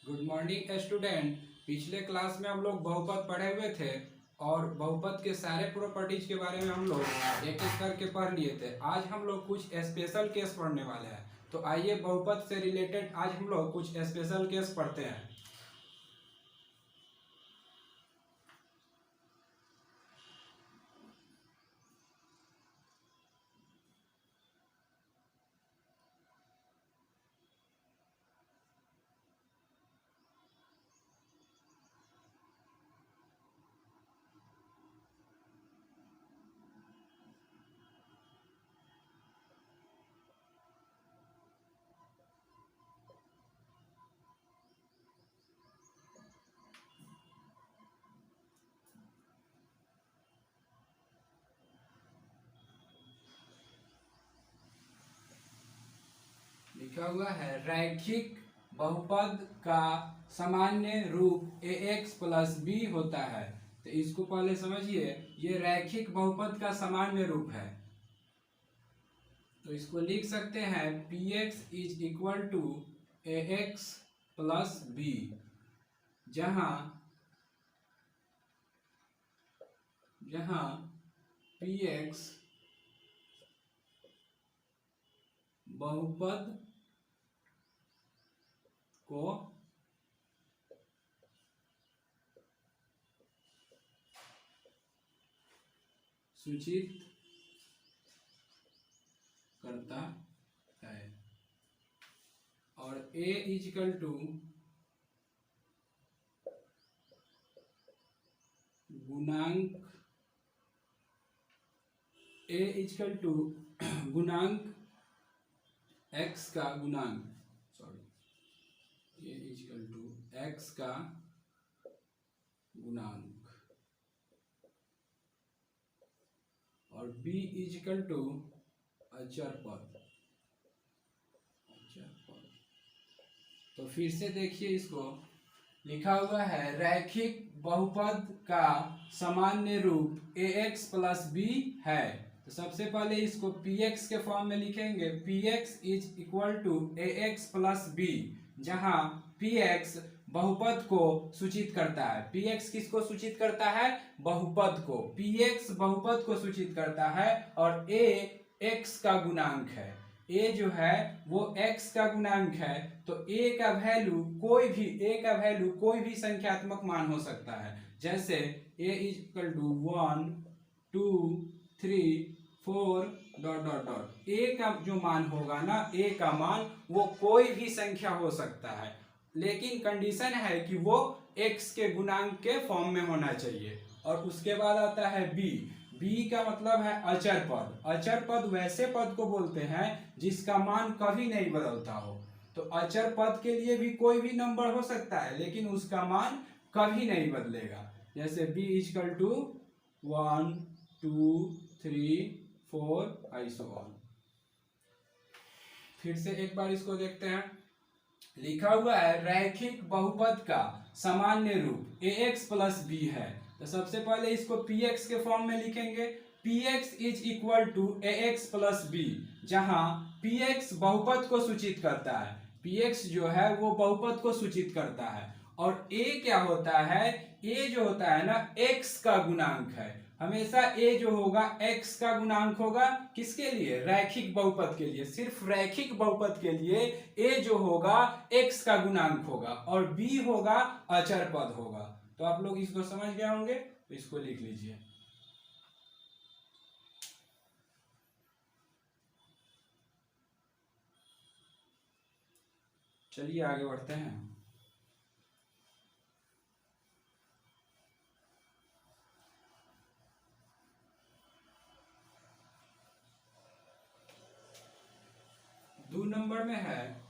Good morning student. पिछले class में हम लोग बहुपद पढ़े हुए थे और बहुपद के सारे प्रॉपर्टीज के बारे में हम लोग एक एक करके पढ़ लिए थे। आज हम लोग कुछ स्पेशल केस पढ़ने वाले हैं, तो आइए बहुपद से रिलेटेड आज हम लोग कुछ स्पेशल केस पढ़ते हैं। लिखा हुआ है रैखिक बहुपद का सामान्य रूप ax प्लस बी होता है। तो इसको पहले समझिए, ये रैखिक बहुपद का सामान्य रूप है। तो इसको लिख सकते हैं px is equal to ax plus b, जहां px बहुपद को सूचित करता है और a इजकल टू गुणांक a इजकल टू गुणांक x का गुणांक a इजकल टू x का गुणांक और b इजकल टू अचर पद। तो फिर से देखिए, इसको लिखा हुआ है रैखिक बहुपद का सामान्य रूप ax प्लस बी है। तो सबसे पहले इसको px के फॉर्म में लिखेंगे। px is equal to ax plus b, जहां px बहुपद को सूचित करता है। px किसको सूचित करता है? बहुपद को। px बहुपद को सूचित करता है और a x का गुणांक है। a जो है वो x का गुणांक है। तो a का वैल्यू कोई भी संख्यात्मक मान हो सकता है। जैसे a equal to 1 2 3 4 dot dot dot. a का जो मान होगा ना, a का मान वो कोई भी संख्या हो सकता है, लेकिन कंडीशन है कि वो x के गुणांक के फॉर्म में होना चाहिए। और उसके बाद आता है b। b का मतलब है अचर पद। अचर पद वैसे पद को बोलते हैं जिसका मान कभी नहीं बदलता हो। तो अचर पद के लिए भी कोई भी नंबर हो सकता है, लेकिन उसका मान कभी नहीं बदलेगा। जैसे b इजकल टू 1 2 3 4 ऐसो ऑन। फिर से एक बार इसको देखते हैं। लिखा हुआ है रैखिक बहुपद का सामान्य रूप ax प्लस बी है। तो सबसे पहले इसको px के फॉर्म में लिखेंगे। px is equal to ax plus b, जहां px बहुपद को सूचित करता है। px जो है वो बहुपद को सूचित करता है। और a क्या होता है? a जो होता है ना, x का गुणांक है। हमेशा a जो होगा x का गुणांक होगा। किसके लिए? रैखिक बहुपद के लिए। सिर्फ रैखिक बहुपद के लिए a जो होगा x का गुणांक होगा और b होगा अचर पद होगा। तो आप लोग इसको समझ गए होंगे, तो इसको लिख लीजिए। चलिए आगे बढ़ते हैं। दो नंबर में है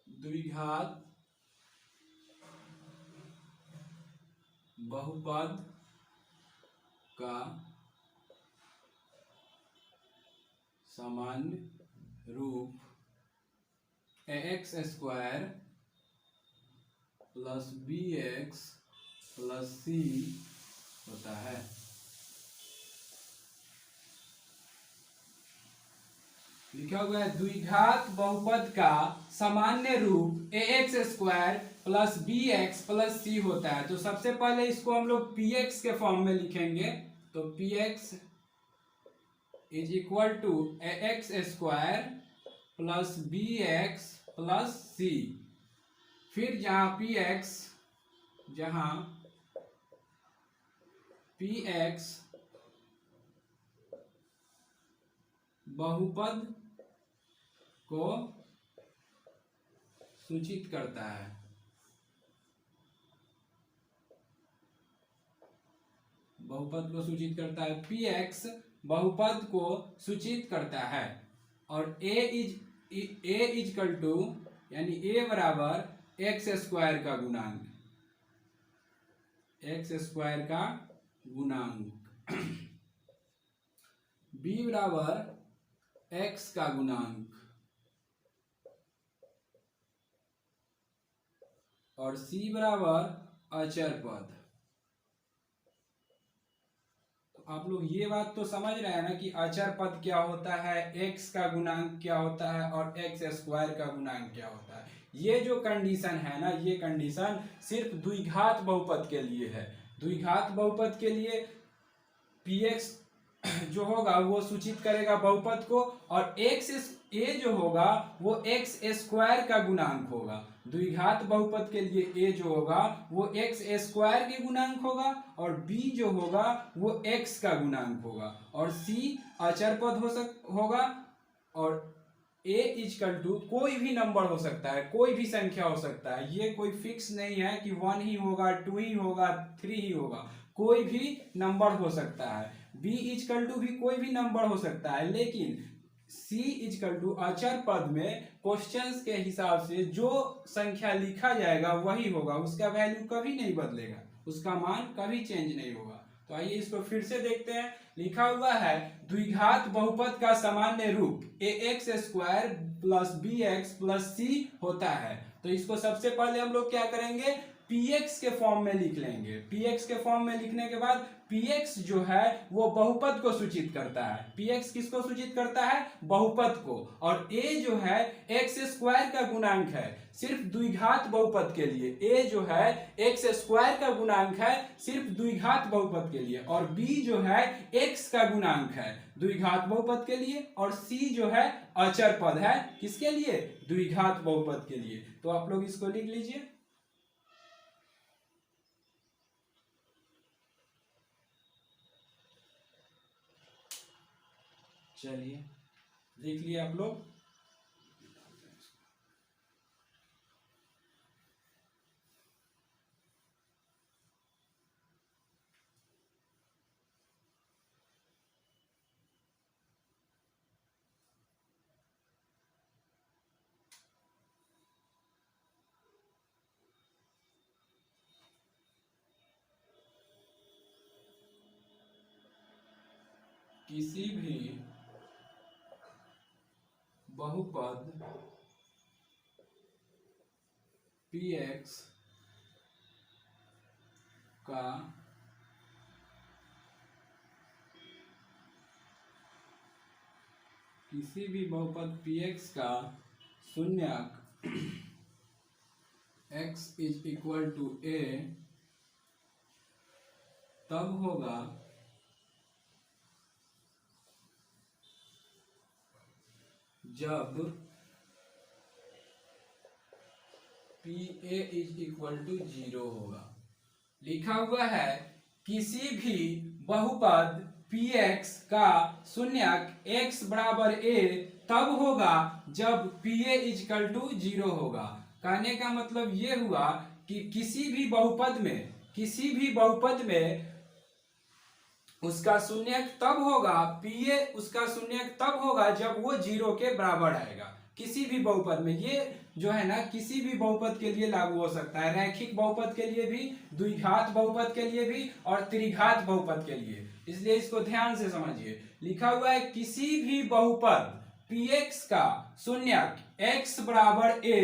द्विघात बहुपद का सामान्य रूप ax square plus bx plus c होता है। लिखा हुआ है द्विघात बहुपद का सामान्य रूप ax square plus bx plus c होता है। तो सबसे पहले इसको हम लोग px के फॉर्म में लिखेंगे। तो px is equal to ax square plus bx plus c। फिर जहां px बहुपद को सूचित करता है, बहुपद को सूचित करता है, px बहुपद को सूचित करता है। और a इजकल टू यानी a बराबर एक्स स्क्वायर का गुणांक, एक्स स्क्वायर का गुणांक, b बराबर x का गुणांक और c बराबर अचर पद। तो आप लोग ये बात तो समझ रहे हैं ना कि अचर पद क्या होता है, x का गुणांक क्या होता है और एक्स स्क्वायर का गुणांक क्या होता है। ये जो कंडीशन है ना, ये कंडीशन सिर्फ द्विघात बहुपद के लिए है। द्विघात बहुपद के लिए px जो होगा वो सूचित करेगा बहुपद को, और a जो होगा वो एक्स स्क्वायर का गुणांक होगा। द्विघात बहुपद के लिए a जो होगा वो एक्स स्क्वायर के गुणांक होगा, और b जो होगा वो x का गुणांक होगा, और c अचर पद होगा। और a इजकल टू कोई भी नंबर हो सकता है, कोई भी संख्या हो सकता है। ये कोई फिक्स नहीं है कि 1 ही होगा, 2 ही होगा, 3 ही होगा, कोई भी नंबर हो सकता है। b इजकल टू भी कोई भी नंबर हो सकता है, लेकिन c इजकल टू अचर पद में क्वेश्चंस के हिसाब से जो संख्या लिखा जाएगा वही होगा, उसका वैल्यू कभी नहीं बदलेगा, उसका मान कभी चेंज नहीं होगा। तो आइए इसको फिर से देखते हैं। लिखा हुआ है द्विघात बहुपद का सामान्य रूप ax square plus bx plus c होता है। तो इसको सबसे पहले हम लोग क्या करेंगे, px के फॉर्म में लिख लेंगे। px के फॉर्म में लिखने के बाद px जो है वो बहुपद को सूचित करता है। px किसको सूचित करता है, बहुपद को। और a जो है एक्स स्क्वायर का गुणांक है, सिर्फ द्विघात बहुपद के लिए। a जो है एक्स स्क्वायर का गुणांक है सिर्फ द्विघात बहुपद के लिए, और b जो है x का गुणांक है द्विघात बहुपद के लिए, और c जो है अचर पद है किसके लिए, द्विघात बहुपद के लिए। तो आप लोग इसको लिख लीजिए। चलिए देख लिए आप लोग। किसी भी बहुपद px का किसी भी बहुपद px का शून्यक x is equal to a तब होगा जब pa इज इक्वल टू 0 होगा। लिखा हुआ है किसी भी बहुपद px का शून्यक x बराबर a तब होगा जब pa इजकल टू 0 होगा। कहने का मतलब ये हुआ कि किसी भी बहुपद में उसका शून्यक तब होगा, pa उसका शून्यक तब होगा जब वो 0 के बराबर आएगा। किसी भी बहुपद में, ये जो है ना किसी भी बहुपद के लिए लागू हो सकता है, रैखिक बहुपद के लिए भी, द्विघात बहुपद के लिए भी और त्रिघात बहुपद के लिए। इसलिए इसको ध्यान से समझिए। लिखा हुआ है किसी भी बहुपद px का शून्यक x बराबर a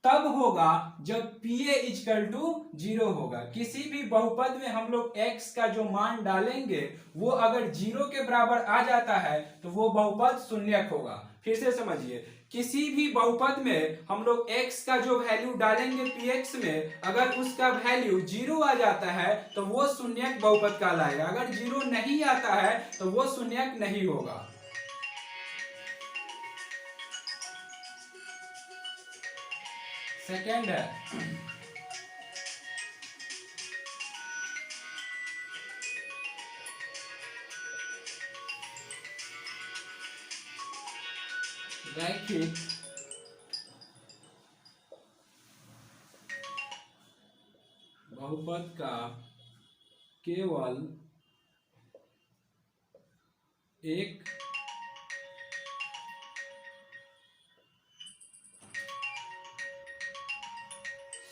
तब होगा जब pa इजकल टू 0 होगा। किसी भी बहुपद में हम लोग x का जो मान डालेंगे वो अगर 0 के बराबर आ जाता है तो वो बहुपद शून्यक होगा। फिर से समझिए, किसी भी बहुपद में हम लोग x का जो वैल्यू डालेंगे px में, अगर उसका वैल्यू 0 आ जाता है तो वो शून्यक बहुपद कहलाएगा। अगर 0 नहीं आता है तो वो शून्यक नहीं होगा। सेकेंड है रैखिक बहुपद का केवल एक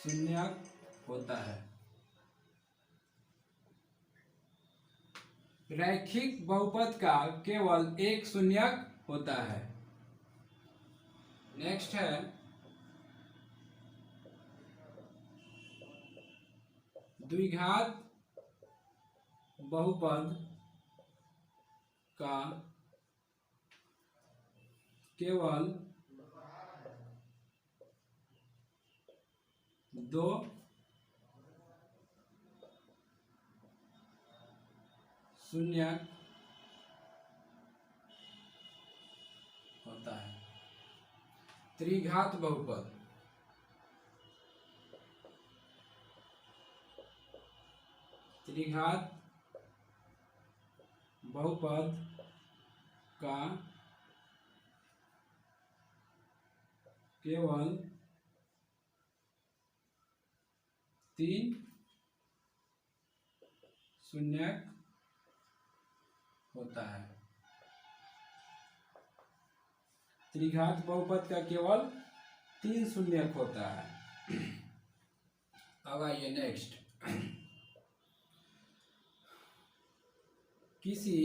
शून्यक होता है। रैखिक बहुपद का केवल एक शून्यक होता है। नेक्स्ट है द्विघात बहुपद का केवल दो शून्यक होता है। त्रिघात बहुपद बहुपद का केवल 3 शून्यक होता है। त्रिघात बहुपद का केवल 3 शून्यक होता है। अब आइए नेक्स्ट, किसी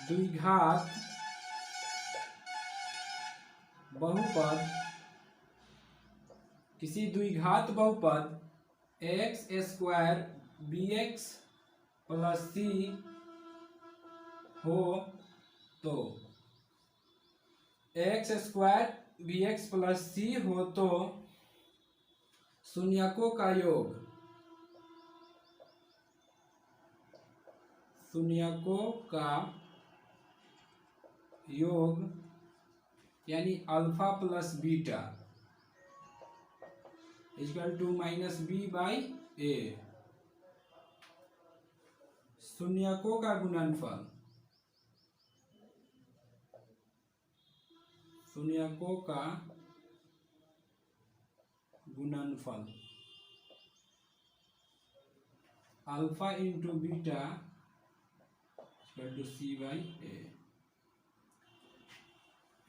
द्विघात बहुपद x square bx plus c हो तो x square bx plus c हो तो शून्यकों का योग यानी alpha plus beta equal to minus b by a. शून्यकों का गुणनफल alpha into beta equal to c by a.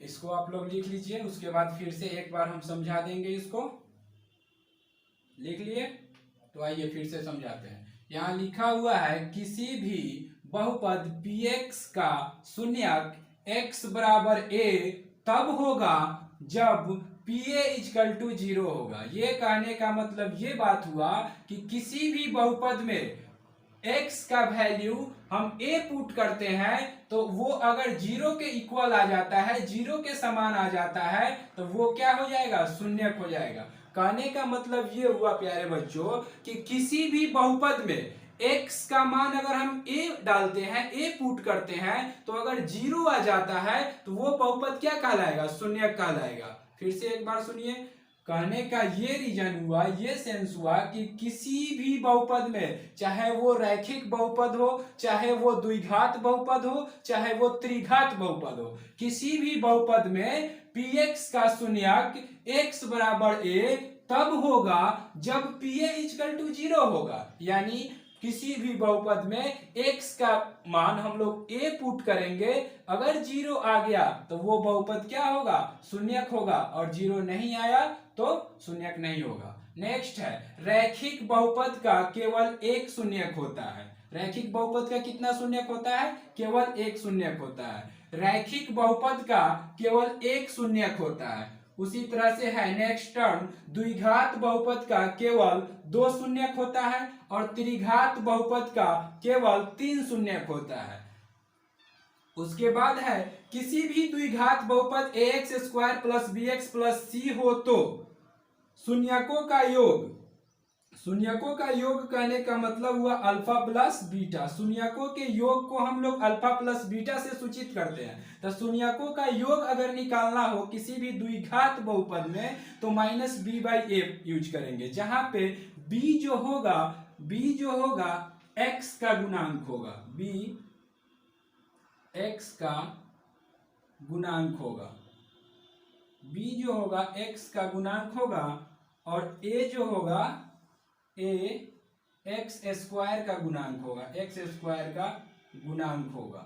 इसको आप लोग लिख लीजिए, उसके बाद फिर से एक बार हम समझा देंगे। इसको लिख लिए तो आइए फिर से समझाते हैं। यहाँ लिखा हुआ है किसी भी बहुपद px का शून्यक x बराबर a तब होगा जब pa इक्वल टू 0 होगा। ये कहने का मतलब ये बात हुआ कि किसी भी बहुपद में x का वैल्यू हम a पुट करते हैं तो वो अगर 0 के इक्वल आ जाता है, 0 के समान आ जाता है तो वो क्या हो जाएगा, शून्यक हो जाएगा। कहने का मतलब ये हुआ प्यारे बच्चों कि किसी भी बहुपद में x का मान अगर हम a डालते हैं, a पुट करते हैं तो अगर 0 आ जाता है तो वो बहुपद क्या कहलाएगा, शून्यक कहलाएगा। फिर से एक बार सुनिए, कहने का ये रीजन हुआ, ये सेंस हुआ कि किसी भी बहुपद में, चाहे वो रैखिक बहुपद हो, चाहे वो द्विघात बहुपद हो, चाहे वो त्रिघात बहुपद हो, किसी भी बहुपद में px का शून्यक x बराबर a तब होगा जब pa इक्वल टू 0 होगा। यानी किसी भी बहुपद में x का मान हम लोग a पुट करेंगे, अगर 0 आ गया तो वो बहुपद क्या होगा, शून्यक होगा, और 0 नहीं आया तो शून्यक नहीं होगा। नेक्स्ट है रैखिक बहुपद का केवल एक शून्यक होता है। रैखिक बहुपद का कितना शून्यक होता है, केवल एक शून्यक होता है। रैखिक बहुपद का केवल एक शून्यक होता है। उसी तरह से है नेक्स्ट टर्म, द्विघात बहुपद का केवल 2 शून्यक होता है और त्रिघात बहुपद का केवल 3 शून्यक होता है। उसके बाद है किसी भी द्विघात बहुपद ax square plus bx plus c हो तो शून्यकों का योग, शून्यकों का योग कहने का मतलब हुआ अल्फा प्लस बीटा। शून्यकों के योग को हम लोग अल्फा प्लस बीटा से सूचित करते हैं। तो शून्यकों का योग अगर निकालना हो किसी भी द्विघात बहुपद में तो minus b by a use करेंगे, जहां पे b जो होगा x का गुणांक होगा, b x का गुणांक होगा, b जो होगा x का गुणांक होगा और a जो होगा a एक्स स्क्वायर का गुणांक होगा, एक्स स्क्वायर का गुणांक होगा।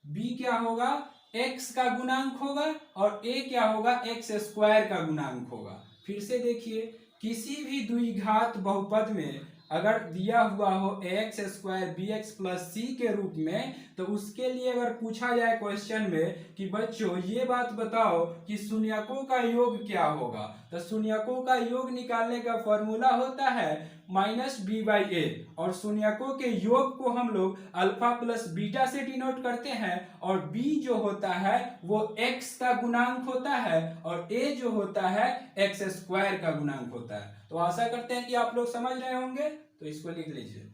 b क्या होगा, x का गुणांक होगा और a क्या होगा, एक्स स्क्वायर का गुणांक होगा। फिर से देखिए, किसी भी द्विघात बहुपद में अगर दिया हुआ हो ax square bx plus c के रूप में, तो उसके लिए अगर पूछा जाए क्वेश्चन में कि बच्चों ये बात बताओ कि शून्यकों का योग क्या होगा, तो शून्यकों का योग निकालने का फॉर्मूला होता है माइनस बी बाई ए, और शून्यकों के योग को हम लोग अल्फा प्लस बीटा से डिनोट करते हैं, और b जो होता है वो x का गुणांक होता है और a जो होता है एक्स स्क्वायर का गुणांक होता है। तो आशा करते हैं कि आप लोग समझ रहे होंगे, तो इसको लिख लीजिए।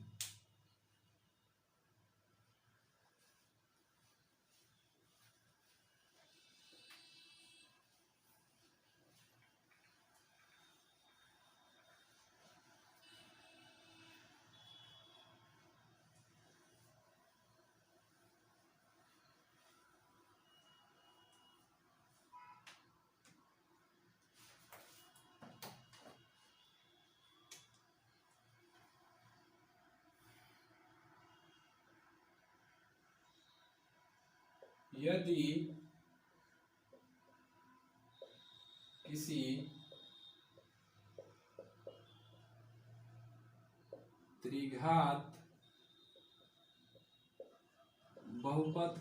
यदि किसी त्रिघात बहुपद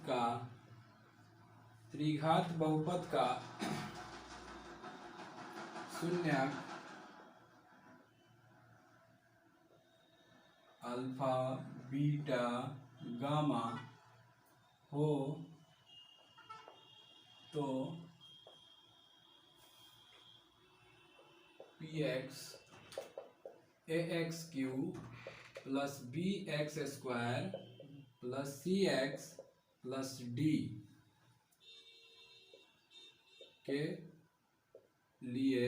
का शून्यक अल्फा बीटा गामा हो तो px ax cube plus bx square plus cx plus d के लिए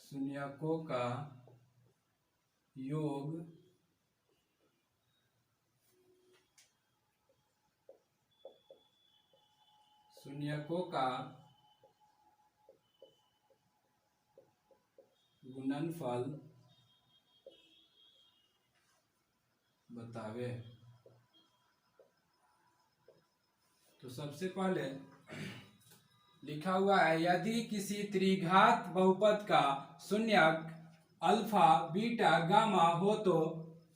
शून्यकों का योग गुणनफल बतावे। तो सबसे पहले लिखा हुआ है, यदि किसी त्रिघात बहुपद का शून्यक अल्फा बीटा गामा हो तो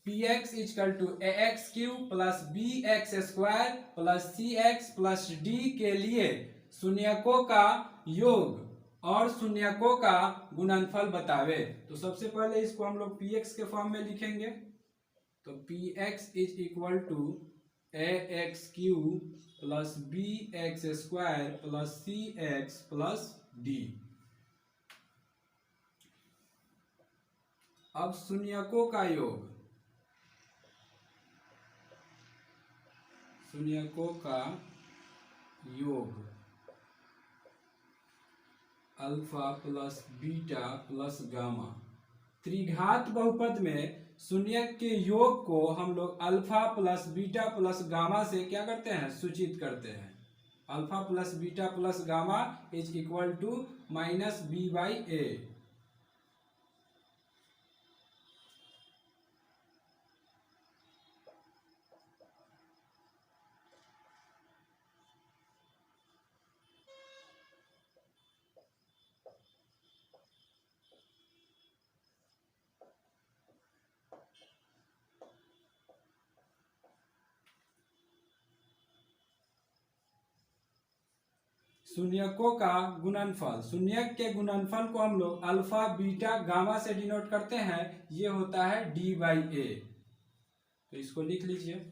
px equal to ax cube plus bx square plus cx plus d के लिए शून्यकों का योग और शून्यकों का गुणनफल बतावे। तो सबसे पहले इसको हम लोग px के फॉर्म में लिखेंगे, तो px is equal to ax cube plus bx square plus cx plus d। अब शून्यकों का योग alpha plus beta plus gamma. त्रिघात बहुपद में शून्यक के योग को हम लोग alpha plus beta plus gamma से क्या करते हैं, सूचित करते हैं। Alpha plus beta plus gamma is equal to minus b by a. शून्यकों का गुणनफल, शून्यक के गुणनफल को हम लोग अल्फा बीटा गामा से डिनोट करते हैं, ये होता है D/A। तो इसको लिख लीजिए।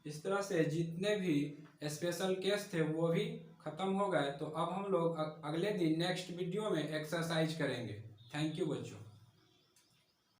इस तरह से जितने भी स्पेशल केस थे वो भी खत्म हो गए। तो अब हम लोग अगले दिन नेक्स्ट वीडियो में एक्सरसाइज करेंगे। थैंक यू बच्चों।